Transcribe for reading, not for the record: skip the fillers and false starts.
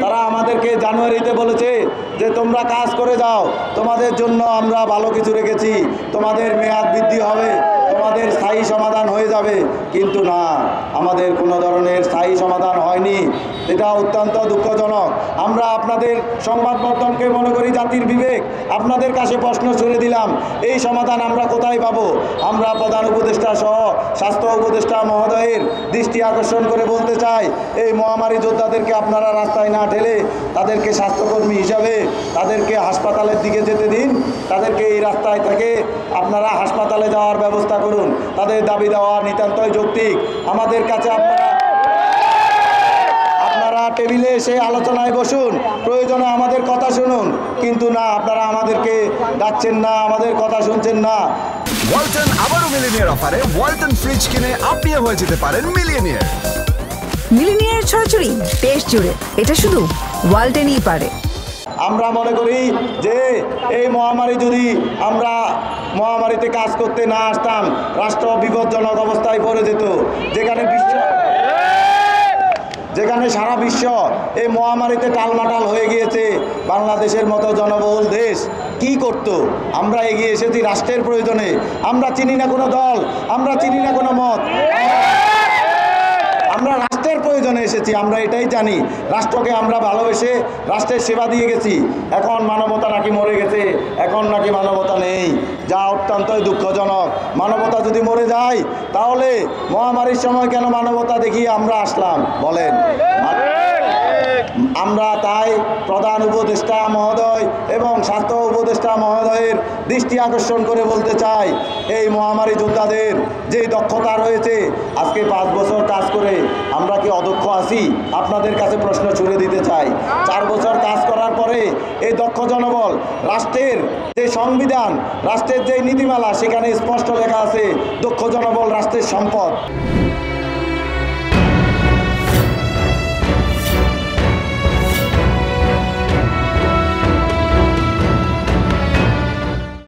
তারা আমাদেরকে জানুয়ারিতে বলেছে যে তোমরা কাজ করে যাও, তোমাদের জন্য আমরা ভালো কিছু রেখেছি, তোমাদের মেয়াদ বৃদ্ধি হবে, তোমাদের স্থায়ী সমাধান হয়ে যাবে। কিন্তু না, আমাদের কোনো ধরনের স্থায়ী সমাধান হয়নি। এটা অত্যন্ত দুঃখজনক। আমরা আপনাদের সংবাদ মাধ্যমকে মনে করি জাতির বিবেক, আপনাদের কাছে প্রশ্ন ছুড়ে দিলাম, এই সমাধান আমরা কোথায় পাবো? আমরা প্রধান উপদেষ্টা সহ স্বাস্থ্য উপদেষ্টা মহোদয়ের দৃষ্টি আকর্ষণ করে বলতে চাই, এই মহামারী যোদ্ধাদেরকে আপনারা রাস্তায় না ঠেলে তাদেরকে স্বাস্থ্যকর্মী হিসাবে তাদেরকে হাসপাতালের দিকে যেতে দিন। তাদেরকে এই রাস্তায় থেকে আপনারা হাসপাতালে যাওয়ার ব্যবস্থা করুন। তাদের দাবি দেওয়া নিতান্তই যৌক্তিক। আমাদের কাছে আপনারা টেবিলে এসে আলোচনায় বসুন, প্রয়োজনে আমাদের কথা শুনুন। কিন্তু না, আপনারা আমাদেরকে ডাকছেন না, আমাদের কথা শুনছেন না। ওয়ালটন আবারও মিলিনিয়ার অফারে ওয়ালটন ফ্রিজ কিনে আপনিও হয়ে যেতে পারেন মিলিয়নিয়ার। মিলিনিয়ার ছড়াছড়ি দেশ জুড়ে, এটা শুধু ওয়ালটনই পারে। আমরা মনে করি যে এই মহামারী যদি আমরা মহামারীতে কাজ করতে না আসতাম, রাষ্ট্র বিপজ্জনক অবস্থায় পড়ে যেত। যেখানে সারা বিশ্ব এই মহামারীতে টালমাটাল হয়ে গিয়েছে, বাংলাদেশের মতো জনবহুল দেশ কি করত? আমরা এগিয়ে এসেছি রাষ্ট্রের প্রয়োজনে। আমরা চিনি না কোনো দল, আমরা চিনি না কোনো মত, আমরা রাষ্ট্রের প্রয়োজনে এসেছি। আমরা এটাই জানি, রাষ্ট্রকে আমরা ভালোবেসে রাষ্ট্রের সেবা দিয়ে গেছি। এখন মানবতা নাকি মরে গেছে, এখন নাকি মানবতা নেই, যা অত্যন্তই দুঃখজনক। মানবতা যদি মরে যায়, তাহলে মহামারীর সময় কেন মানবতা দেখিয়ে আমরা আসলাম বলেন? আমরা তাই প্রধান উপদেষ্টা মহোদয় এবং স্বাস্থ্য উপদেষ্টা মহোদয়ের দৃষ্টি আকর্ষণ করে বলতে চাই, এই মহামারী যোদ্ধাদের যে দক্ষতা রয়েছে, আজকে 5 বছর কাজ করে আমরা কি অদক্ষ আছি? আপনাদের কাছে প্রশ্ন ছুড়ে দিতে চাই। 4 বছর কাজ করার পরে এই দক্ষ জনবল, রাষ্ট্রের যে সংবিধান, রাষ্ট্রের যে নীতিমালা, সেখানে স্পষ্ট লেখা আছে দক্ষ জনবল রাষ্ট্রের সম্পদ।